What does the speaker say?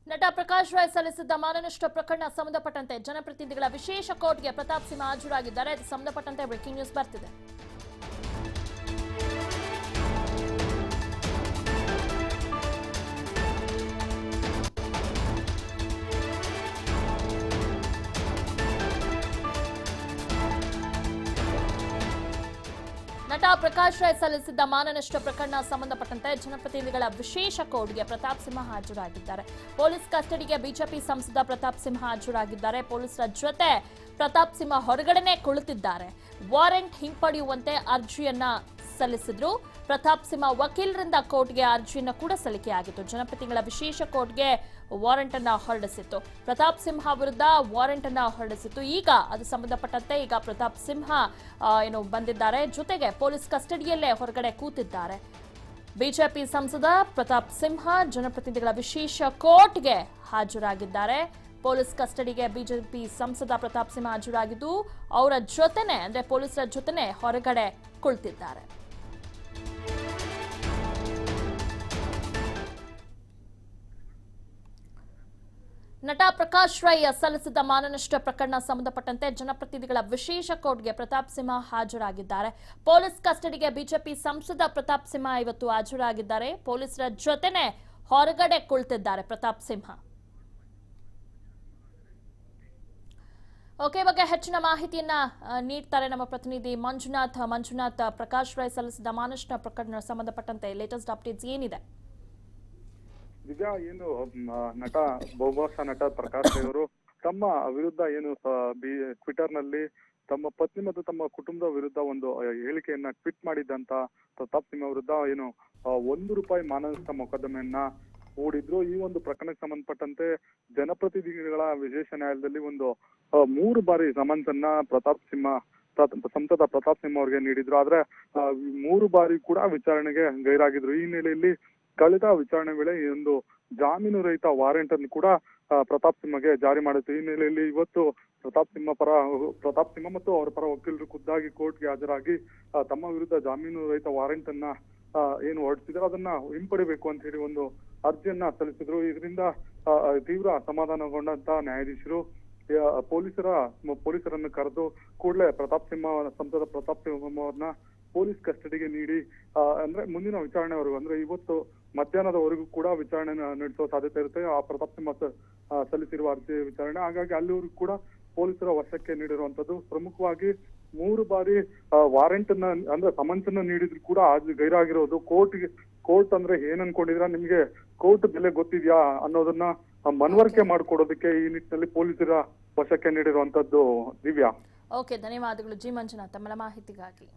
ನಟ ಪ್ರಕಾಶ್ ರೈ ಸಲ್ಲಿಸಿದ್ದ ಮಾನನಷ್ಟ ಪ್ರಕರಣ ಸಂಬಂಧಪಟ್ಟಂತೆ ಜನಪ್ರತಿನಿಧಿಗಳ ವಿಶೇಷ ಕೋರ್ಟ್ಗೆ ಪ್ರತಾಪ್ ಸಿಂಹ ಹಾಜರಾಗಿದ್ದಾರೆ. ಇದು ಸಂಬಂಧಪಟ್ಟಂತೆ ಬ್ರೇಕಿಂಗ್ ನ್ಯೂಸ್ ಬರ್ತಿದೆ. ನಟ ಪ್ರಕಾಶ್ ರೈ ಸಲ್ಲಿಸಿದ್ದ ಮಾನನಷ್ಟ ಪ್ರಕರಣ ಸಂಬಂಧಪಟ್ಟಂತೆ ಜನಪ್ರತಿನಿಧಿಗಳ ವಿಶೇಷ ಕೋರ್ಟ್ಗೆ ಪ್ರತಾಪ್ ಸಿಂಹ ಹಾಜರಾಗಿದ್ದಾರೆ. ಪೊಲೀಸ್ ಕಸ್ಟಡಿಗೆ ಬಿಜೆಪಿ ಸಂಸದ ಪ್ರತಾಪ್ ಸಿಂಹ ಹಾಜರಾಗಿದ್ದಾರೆ. ಪೊಲೀಸರ ಜೊತೆ ಪ್ರತಾಪ್ ಸಿಂಹ ಹೊರಗಡೆನೆ ಕುಳಿತಿದ್ದಾರೆ. ವಾರೆಂಟ್ ಹಿಂಪಡೆಯುವಂತೆ ಅರ್ಜಿಯನ್ನ ಸಲ್ಲಿಸಿದ್ರು. ಪ್ರತಾಪ್ ಸಿಂಹ ವಕೀಲರಿಂದ ಕೋರ್ಟ್ಗೆ ಅರ್ಜಿಯನ್ನು ಕೂಡ ಸಲ್ಲಿಕೆಯಾಗಿತ್ತು. ಜನಪ್ರತಿನಿಧಿಗಳ ವಿಶೇಷ ಕೋರ್ಟ್ಗೆ ವಾರೆಂಟ್ ಅನ್ನ ಹೊರಡಿಸಿತ್ತು. ಪ್ರತಾಪ್ ಸಿಂಹ ವಿರುದ್ಧ ವಾರೆಂಟ್ ಅನ್ನ ಹೊರಡಿಸಿತ್ತು. ಈಗ ಅದು ಸಂಬಂಧಪಟ್ಟಂತೆ ಈಗ ಪ್ರತಾಪ್ ಸಿಂಹ ಬಂದಿದ್ದಾರೆ. ಜೊತೆಗೆ ಪೊಲೀಸ್ ಕಸ್ಟಡಿಯಲ್ಲೇ ಹೊರಗಡೆ ಕೂತಿದ್ದಾರೆ. ಬಿಜೆಪಿ ಸಂಸದ ಪ್ರತಾಪ್ ಸಿಂಹ ಜನಪ್ರತಿನಿಧಿಗಳ ವಿಶೇಷ ಕೋರ್ಟ್ಗೆ ಹಾಜರಾಗಿದ್ದಾರೆ. ಪೊಲೀಸ್ ಕಸ್ಟಡಿಗೆ ಬಿಜೆಪಿ ಸಂಸದ ಪ್ರತಾಪ್ ಸಿಂಹ ಹಾಜರಾಗಿದ್ದು ಅವರ ಜೊತೆನೆ ಅಂದ್ರೆ ಪೊಲೀಸರ ಜೊತೆನೆ ಹೊರಗಡೆ ಕುಳಿತಿದ್ದಾರೆ. ನಟ ಪ್ರಕಾಶ್ ರೈ ಸಲ್ಲಿಸಿದ್ದ ಮಾನನಷ್ಟ ಪ್ರಕರಣ ಸಂಬಂಧಪಟ್ಟಂತೆ ಜನಪ್ರತಿನಿಧಿಗಳ ವಿಶೇಷ ಕೋರ್ಟ್ಗೆ ಪ್ರತಾಪ್ ಸಿಂಹ ಹಾಜರಾಗಿದ್ದಾರೆ. ಪೊಲೀಸ್ ಕಸ್ಟಡಿಗೆ ಬಿಜೆಪಿ ಸಂಸದ ಪ್ರತಾಪ್ ಸಿಂಹ ಇವತ್ತು ಹಾಜರಾಗಿದ್ದಾರೆ. ಪೊಲೀಸರ ಜೊತೆನೆ ಹೊರಗಡೆ ಕುಳಿತಿದ್ದಾರೆ ಪ್ರತಾಪ್ ಸಿಂಹ. ಓಕೆ, ಬಗ್ಗೆ ಹೆಚ್ಚಿನ ಮಾಹಿತಿಯನ್ನ ನೀಡ್ತಾರೆ ನಮ್ಮ ಪ್ರತಿನಿಧಿ ಮಂಜುನಾಥ್. ಪ್ರಕಾಶ್ ರೈ ಸಲ್ಲಿಸಿದ ಮಾನನಷ್ಟ ಪ್ರಕರಣ ಸಂಬಂಧಪಟ್ಟಂತೆ ಲೇಟೆಸ್ಟ್ ಅಪ್ಡೇಟ್ಸ್ ಏನಿದೆ? ದಿವ್ಯಾ, ಏನು ಬಹುಭಾಷಾ ನಟ ಪ್ರಕಾಶ್ ರೈ ಅವರು ತಮ್ಮ ವಿರುದ್ಧ ಟ್ವಿಟರ್ ನಲ್ಲಿ ತಮ್ಮ ಪತ್ನಿ ಮತ್ತು ತಮ್ಮ ಕುಟುಂಬದ ವಿರುದ್ಧ ಒಂದು ಹೇಳಿಕೆಯನ್ನ ಟ್ವೀಟ್ ಮಾಡಿದ್ದಂತ ಪ್ರತಾಪ್ ಸಿಂಹ ವಿರುದ್ಧ ₹1 ಮಾನನಷ್ಟ ಮೊಕದ್ದಮೆಯನ್ನ ಹೂಡಿದ್ರು. ಈ ಒಂದು ಪ್ರಕರಣಕ್ಕೆ ಸಂಬಂಧಪಟ್ಟಂತೆ ಜನಪ್ರತಿನಿಧಿಗಳ ವಿಶೇಷ ನ್ಯಾಯಾಲಯದಲ್ಲಿ 3 ಬಾರಿ ಸಮನ್ಸ್ ಅನ್ನ ಸಂಸದ ಪ್ರತಾಪ್ ಸಿಂಹ ಅವರಿಗೆ ನೀಡಿದ್ರು. ಆದ್ರೆ 3 ಬಾರಿ ಕೂಡ ವಿಚಾರಣೆಗೆ ಗೈರಾಗಿದ್ರು. ಈ ಹಿನ್ನೆಲೆಯಲ್ಲಿ ಕಳೆದ ವಿಚಾರಣೆ ವೇಳೆ ಒಂದು ಜಾಮೀನು ರಹಿತ ವಾರೆಂಟ್ ಅನ್ನು ಕೂಡ ಪ್ರತಾಪ್ ಸಿಂಹಗೆ ಜಾರಿ ಮಾಡಿತ್ತು. ಈ ಹಿನ್ನೆಲೆಯಲ್ಲಿ ಇವತ್ತು ಪ್ರತಾಪ್ ಸಿಂಹ ಮತ್ತು ಅವರ ಪರ ವಕೀಲರು ಖುದ್ದಾಗಿ ಕೋರ್ಟ್ಗೆ ಹಾಜರಾಗಿ ತಮ್ಮ ವಿರುದ್ಧ ಜಾಮೀನು ರಹಿತ ವಾರೆಂಟ್ ಅನ್ನ ಏನು ಹೊರಡಿಸಿದ್ರು ಅದನ್ನ ಹಿಂಪಡಿಬೇಕು ಅಂತ ಹೇಳಿ ಒಂದು ಅರ್ಜಿಯನ್ನ ಸಲ್ಲಿಸಿದ್ರು. ಇದರಿಂದ ತೀವ್ರ ಅಸಮಾಧಾನಗೊಂಡಂತ ನ್ಯಾಯಾಧೀಶರು ಪೊಲೀಸರನ್ನು ಕರೆದು ಕೂಡಲೇ ಸಂಸದ ಪ್ರತಾಪ್ ಸಿಂಹ ಅವರನ್ನ ಪೊಲೀಸ್ ಕಸ್ಟಡಿಗೆ ನೀಡಿ ಅಂದ್ರೆ ಮುಂದಿನ ವಿಚಾರಣೆವರೆಗೂ ಅಂದ್ರೆ ಇವತ್ತು ಮಧ್ಯಾಹ್ನದವರೆಗೂ ಕೂಡ ವಿಚಾರಣೆ ನಡೆಸುವ ಸಾಧ್ಯತೆ ಇರುತ್ತೆ. ಆ ಪ್ರತಾಪ್ ಸಿಂಹ ಸಲ್ಲಿಸಿರುವ ಅರ್ಜಿ ವಿಚಾರಣೆ, ಹಾಗಾಗಿ ಅಲ್ಲಿವರೆಗೂ ಕೂಡ ಪೊಲೀಸರ ವಶಕ್ಕೆ ನೀಡಿರುವಂತದ್ದು. ಪ್ರಮುಖವಾಗಿ 3 ಬಾರಿ ವಾರೆಂಟ್ ಅನ್ನ ಅಂದ್ರೆ ಸಮನ್ಸ್ ಅನ್ನ ನೀಡಿದ್ರು ಕೂಡ ಗೈರಾಗಿರೋದು. ಕೋರ್ಟ್ ಅಂದ್ರೆ ಏನ್ ಅನ್ಕೊಂಡಿದ್ರ, ನಿಮ್ಗೆ ಕೋರ್ಟ್ ಬೆಲೆ ಗೊತ್ತಿದ್ಯಾ ಅನ್ನೋದನ್ನ ಮನವರಿಕೆ ಮಾಡ್ಕೊಡೋದಕ್ಕೆ ಈ ನಿಟ್ಟಿನಲ್ಲಿ ಪೊಲೀಸರ ವಶಕ್ಕೆ ನೀಡಿರುವಂತದ್ದು. ದಿವ್ಯಾ, ಓಕೆ, ಧನ್ಯವಾದಗಳು ಜಿ ಮಂಜುನಾಥ್ ತಮ್ಮ ಮಾಹಿತಿಗಾಗಿ.